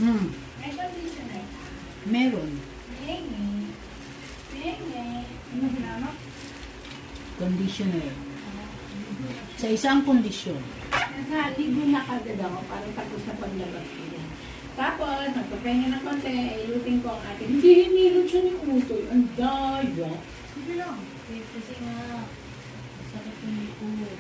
May conditioner ka. Meron. Nengi. Nengi. Ano hinanap? Conditioner. Sa isang kondisyon. Nasa ligo na kagad ako. Parang tapos na paglabas ko yan. Tapos, magpapahinga ng konti. Ilutin ko ang ating. Hindi hinilot siya ng utoy. Ang daya. Sige lang. Kasi nga, sakit yung likod.